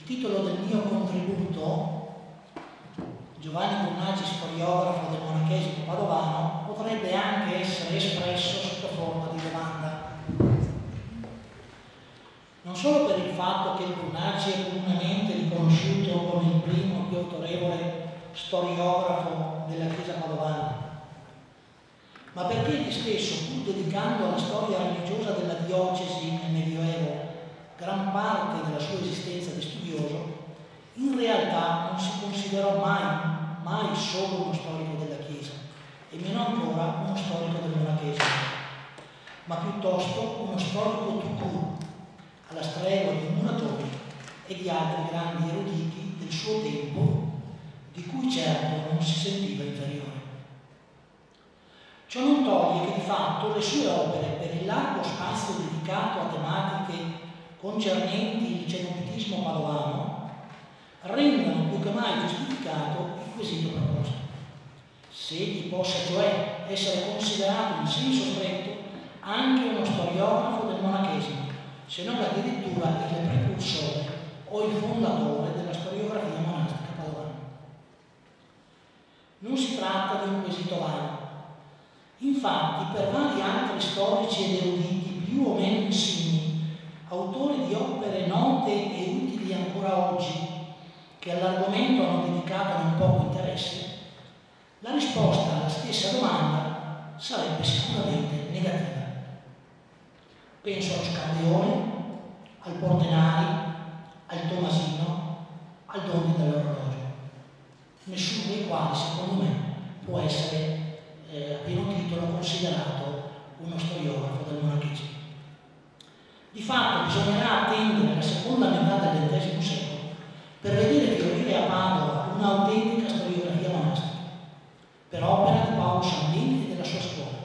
titolo del mio contributo, Giovanni Brunacci, storiografo del monachesimo padovano, potrebbe anche essere espresso sotto forma di domanda. Non solo per il fatto che Brunacci è comunemente riconosciuto come il primo più autorevole storiografo della Chiesa padovana, ma perché egli stesso, pur dedicando alla storia religiosa della diocesi nel Medioevo gran parte della sua esistenza di studioso, in realtà non si considerò mai solo uno storico della Chiesa, e meno ancora uno storico del monachesimo, ma piuttosto uno storico tout court, alla stregua di Muratori e di altri grandi eruditi del suo tempo, di cui certo non si sentiva inferiore. Ciò non toglie che di fatto le sue opere, per il largo spazio dedicato a tematiche concernenti il cenobitismo padovano, rendano più che mai giustificato il quesito proposto. Se egli possa cioè essere considerato in senso stretto anche uno storiografo del monachesimo, se non addirittura il precursore o il fondatore della storiografia monastica padovana. Non si tratta di un quesito vano. Infatti, per vari altri storici ed eruditi più o meno insigni, autori di opere note e utili ancora oggi, che all'argomento hanno dedicato non poco interesse, la risposta alla stessa domanda sarebbe sicuramente negativa. Penso allo Scarleone, al Portenari, al Tomasino, al Dondi dell'Orologio, nessuno dei quali, secondo me, può essere a pieno titolo considerato uno storiografo del monachesimo. Di fatto bisognerà attendere la seconda metà del XX secolo per vedere fiorire a Padova un'autentica storiografia monastica, per opera di Paolo Sandini e della sua scuola,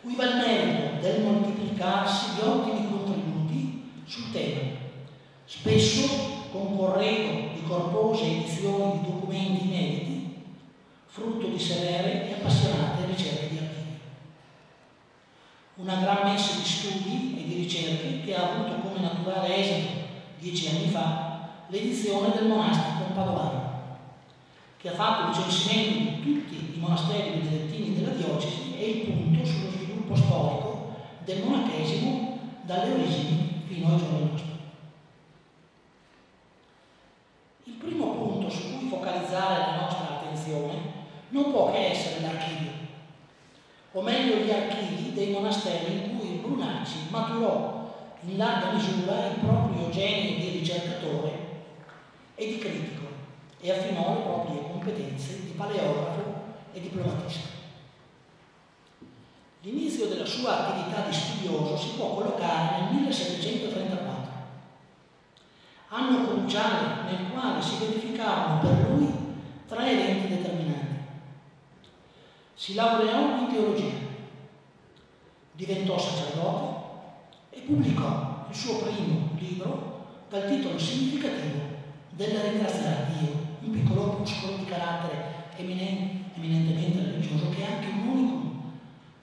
cui va il merito del moltiplicarsi di ottimi contributi sul tema, spesso con corredo di corpose edizioni di documenti inediti, frutto di severe e appassionate ricerche di archivi. Una gran messe di studi e di ricerche che ha avuto come naturale esito 10 anni fa l'edizione del Monastico padovano, che ha fatto il censimento di tutti i monasteri benedettini della diocesi e il punto sullo sviluppo storico del monachesimo dalle origini fino ai giorni nostri. Il primo punto su cui focalizzare la nostra attenzione non può che essere l'archivio, o meglio gli archivi dei monasteri in cui Brunacci maturò in larga misura il proprio genio di ricercatore e di critico e affinò le proprie competenze di paleografo e diplomatista. L'inizio della sua attività di studioso si può collocare nel 1734, anno cruciale nel quale si verificarono per lui 3 eventi determinanti. Si laureò in teologia, diventò sacerdote e pubblicò il suo primo libro dal titolo significativo del Ringraziare Dio, un piccolo opuscolo di carattere eminentemente religioso che è anche un unicum,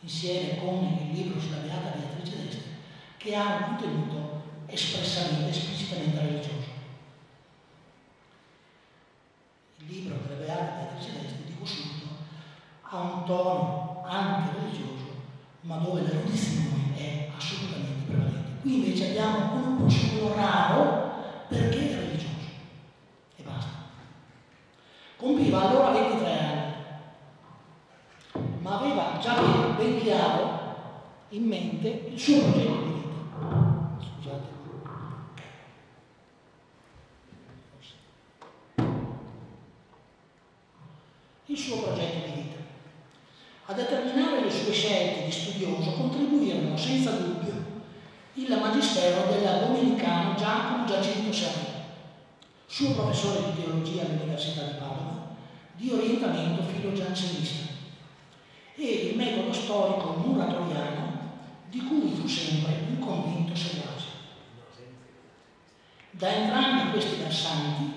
insieme con il libro sulla Beata Beatrice d'Este, che ha un contenuto esplicitamente religioso. Il libro della Beata Beatrice d'Este, dico subito, ha un tono anche religioso, ma dove l'erudizione è assolutamente prevalente. Qui invece abbiamo un opuscolo raro perché è religioso. E basta. Compiva allora 23 anni, ma aveva già ben chiaro in mente il suo progetto di vita. Scusate. Il suo progetto di vita. A determinare le sue scelte di studioso contribuirono senza dubbio il magistero del domenicano Giacomo Giacinto Serrano, suo professore di teologia all'Università di Padova, di orientamento filo-giansenista, e il metodo storico muratoriano di cui fu sempre un convinto seguace. Da entrambi questi versanti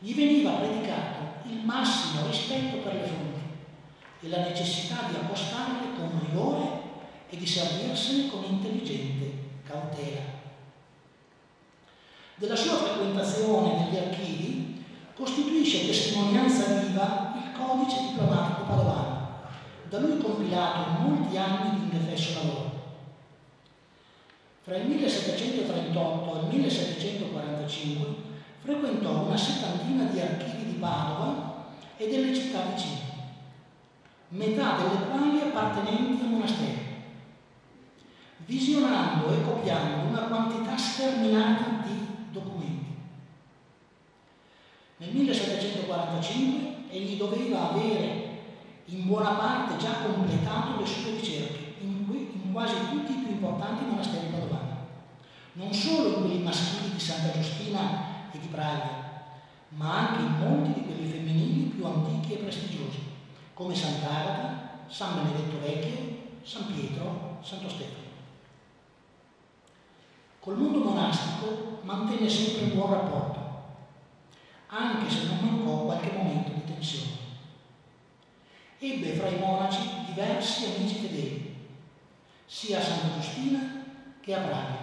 gli veniva predicato il massimo rispetto per le fonti e la necessità di accostandole con rigore e di servirsene con intelligente cautela. Della sua frequentazione documentazione degli archivi costituisce testimonianza viva il codice diplomatico padovano, da lui compilato in molti anni di indefesso lavoro. Fra il 1738 e il 1745 frequentò una settantina di archivi di Padova e delle città vicine, metà delle quali appartenenti a monasteri, visionando e copiando una quantità sterminata di documenti. Nel 1745 egli doveva avere in buona parte già completato le sue ricerche in quasi tutti i più importanti monasteri padovani, non solo in quelli maschili di Santa Giustina e di Praga, ma anche in molti di quelli femminili più antichi e prestigiosi, come Sant'Agata, San Benedetto Vecchio, San Pietro, Santo Stefano. Col mondo monastico mantenne sempre un buon rapporto, anche se non mancò qualche momento di tensione. Ebbe fra i monaci diversi amici fedeli, sia a Santa Giustina che a Praga,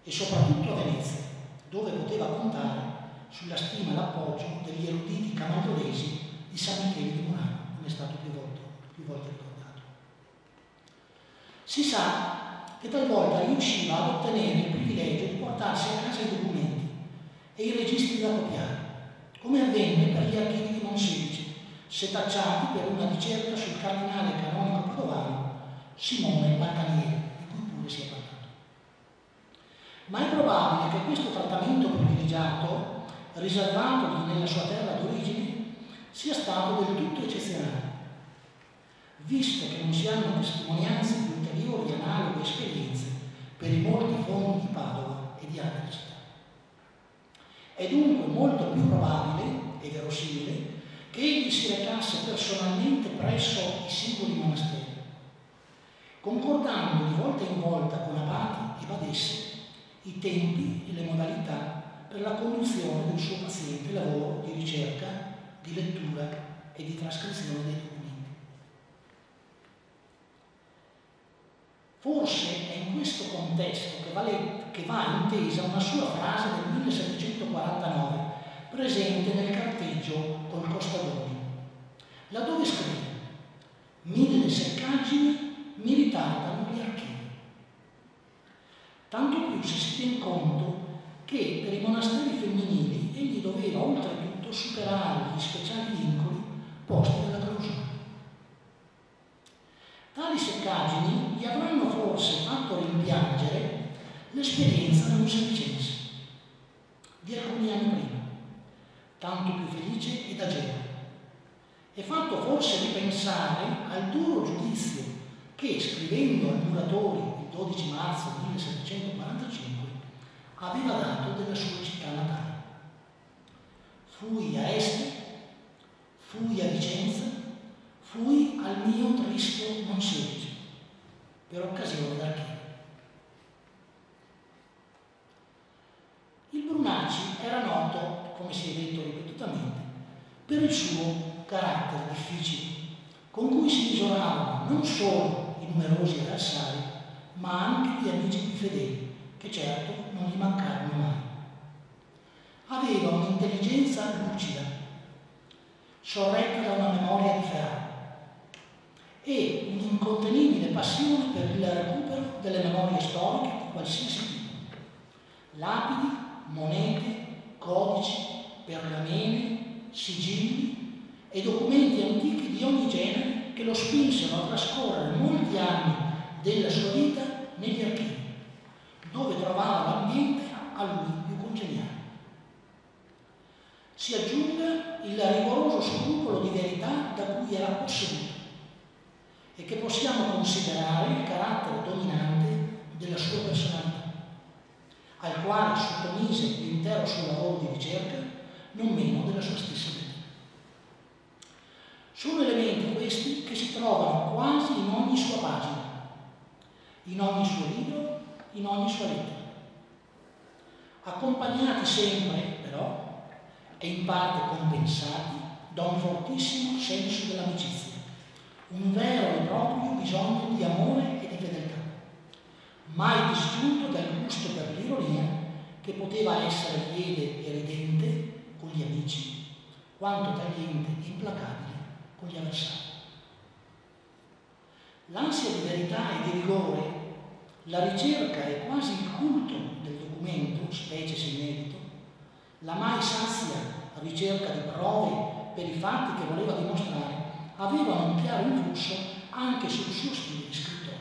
e soprattutto a Venezia, dove poteva contare sulla stima e l'appoggio degli eruditi camaldolesi di San Michele di Murano, come è stato più volte ricordato. Si sa che talvolta riusciva ad ottenere il privilegio di portarsi a casa i documenti e i registri da copiare, come avvenne per gli archivi di Monselice, setacciati per una ricerca sul cardinale canonico padovano Simone Balcanieri, di cui pure si è parlato. Ma è probabile che questo trattamento privilegiato, riservatogli nella sua terra d'origine, sia stato del tutto eccezionale, visto che non si hanno testimonianze di ulteriori analoghe esperienze per i molti fondi di Padova e di altre città. È dunque molto più probabile e verosimile che egli si recasse personalmente presso i singoli monasteri, concordando di volta in volta con abati e badesse i tempi e le modalità per la conduzione del suo paziente lavoro di ricerca, di lettura e di trascrizione dei documenti. Forse è in questo contesto che va intesa una sua frase del 1749, presente nel carteggio col Costadoni, laddove scrive: 1000 seccaggini mi ritardano gli archivi. Tanto più se si tiene conto che per i monasteri femminili egli doveva oltretutto superare gli speciali vincoli posti dalla clausura. Tali seccaggini gli avranno forse fatto rimpiangere l'esperienza nonsevicense di alcuni anni prima, tanto più felice ed agevole, e fatto forse ripensare al duro giudizio che, scrivendo al Muratori il 12 marzo 1745, aveva dato della sua città natale. Fui a Este, fui a Vicenza, fui al mio tristo Monselice, per occasione d'archivio. Il Brunacci era noto, come si è detto ripetutamente, per il suo carattere difficile, con cui si misuravano non solo i numerosi avversari, ma anche gli amici più fedeli, che certo non gli mancarono mai. Aveva un'intelligenza lucida, sorretta da una memoria di ferro, e un'incontenibile passione per il recupero delle memorie storiche di qualsiasi tipo. Lapidi, monete, codici, pergamene, sigilli e documenti antichi di ogni genere che lo spinsero a trascorrere molti anni della sua vita negli archivi, dove trovava l'ambiente a lui più congeniale. Si aggiunga il rigoroso scrupolo di verità da cui era posseduto e che possiamo considerare il carattere dominante della sua personalità, al quale sottomise l'intero suo lavoro di ricerca, non meno della sua stessa vita. Sono elementi questi che si trovano quasi in ogni sua pagina, in ogni suo libro, in ogni sua lettera, accompagnati sempre, però, e in parte compensati da un fortissimo senso dell'amicizia, un vero e proprio bisogno di amore e di fedeltà, mai disgiunto dal gusto per l'ironia che poteva essere quanto tagliente e implacabile con gli avversari. L'ansia di verità e di rigore, la ricerca e quasi il culto del documento, specie se inedito, la mai sazia ricerca di prove per i fatti che voleva dimostrare, avevano un chiaro influsso anche sul suo stile di scrittore.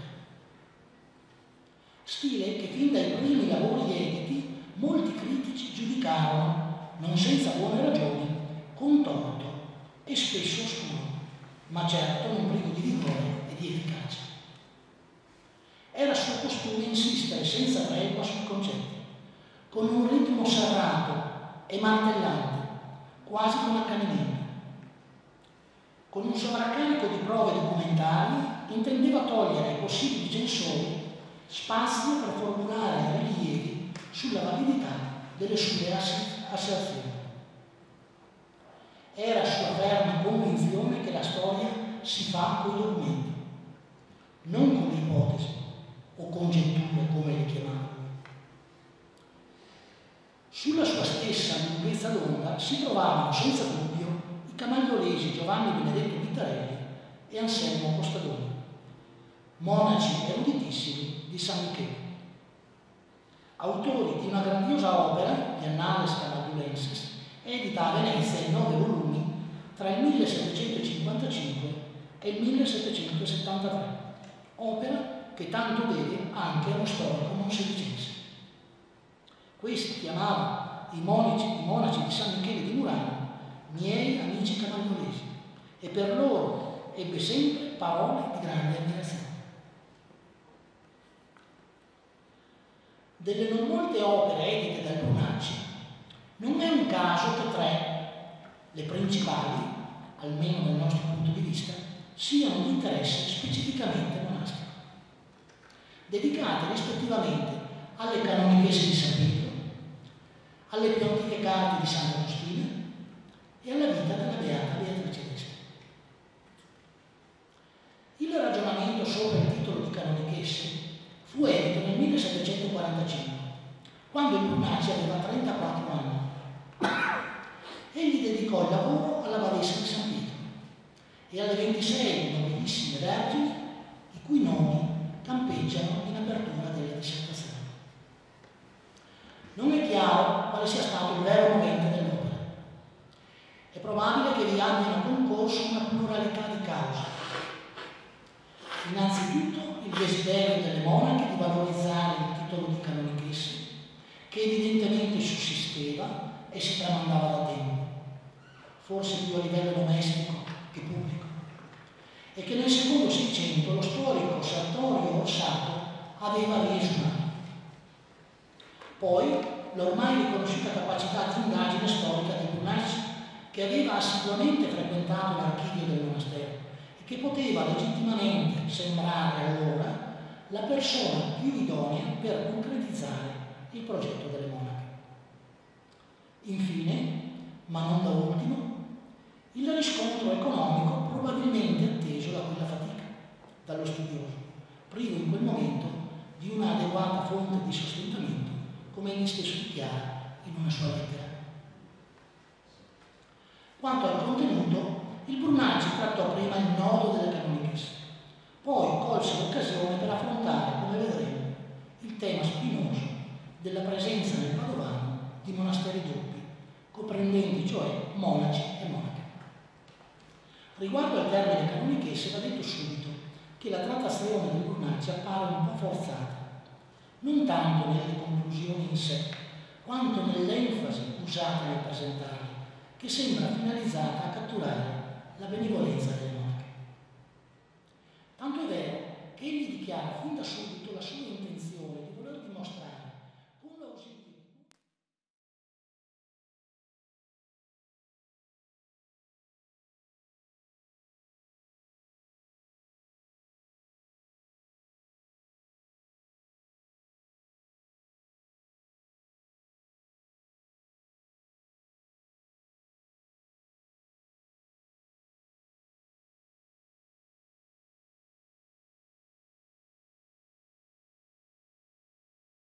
Stile che fin dai primi lavori editi molti critici giudicarono, non senza buone ragioni, contorto e spesso oscuro, ma certo non privo di vigore e di efficacia. Era suo costume insistere senza tregua sui concetti, con un ritmo serrato e martellante, quasi con accanimento. Con un sovraccarico di prove documentali intendeva togliere ai possibili censori spazio per formulare rilievi sulla validità delle sue asserzioni. Era sua ferma convinzione che la storia si fa con i documenti, non con le ipotesi o congetture come le chiamavano. Sulla sua stessa lunghezza d'onda si trovavano senza dubbio i camagliolesi Giovanni Benedetto Vittarelli e Anselmo Costadoni, monaci eruditissimi di San Michele, autori di una grandiosa opera, gli Annales Camagliulenses, edita a Venezia in 9 volumi tra il 1755 e il 1773, opera che tanto deve anche allo storico monselicense. Questi chiamava i monaci di San Michele di Murano miei amici camagliolesi e per loro ebbe sempre parole di grande ammirazione. Delle non molte opere edite dal Brunacci, non è un caso che 3, le principali, almeno dal nostro punto di vista, siano di interesse specificamente monastico, dedicate rispettivamente alle canonichesse di San Pietro, alle più antiche carte di Sant'Agostino e alla vita della Beata Beatrice d'Este. Il ragionamento sopra il titolo di canonichesse fu edito nel 1745, quando il Brunacci aveva 34 anni. Egli dedicò il lavoro alla Badessa di San Pietro e alle 26 nobilissime vergini, i cui nomi campeggiano in apertura della dissertazione. Non è chiaro quale sia stato il vero movente dell'opera. È probabile che vi abbiano concorso una pluralità di cause. Innanzitutto il desiderio delle monache di valorizzare il titolo di canonichesse, che evidentemente sussisteva e si tramandava da tempo, forse più a livello domestico che pubblico, e che nel secondo Seicento lo storico Sartorio Orsato aveva riesumato. Poi l'ormai riconosciuta capacità di indagine storica di Brunacci, che aveva assiduamente frequentato l'archivio del monastero e che poteva legittimamente sembrare allora la persona più idonea per concretizzare il progetto delle monache. Infine, ma non da ultimo, il riscontro economico probabilmente atteso da quella fatica, dallo studioso, privo in quel momento di un'adeguata fonte di sostentamento, come egli stesso dichiara in una sua lettera. Quanto al contenuto, il Brunacci trattò prima il nodo delle canonichesse, poi colse l'occasione per affrontare, come vedremo, il tema spinoso della presenza nel Padovano di monasteri doppi, comprendenti cioè monaci e monache. Riguardo al termine canonichesse va detto subito che la trattazione del Brunacci appare un po' forzata, non tanto nelle conclusioni in sé, quanto nell'enfasi usata nel presentarle, che sembra finalizzata a catturare la benevolenza del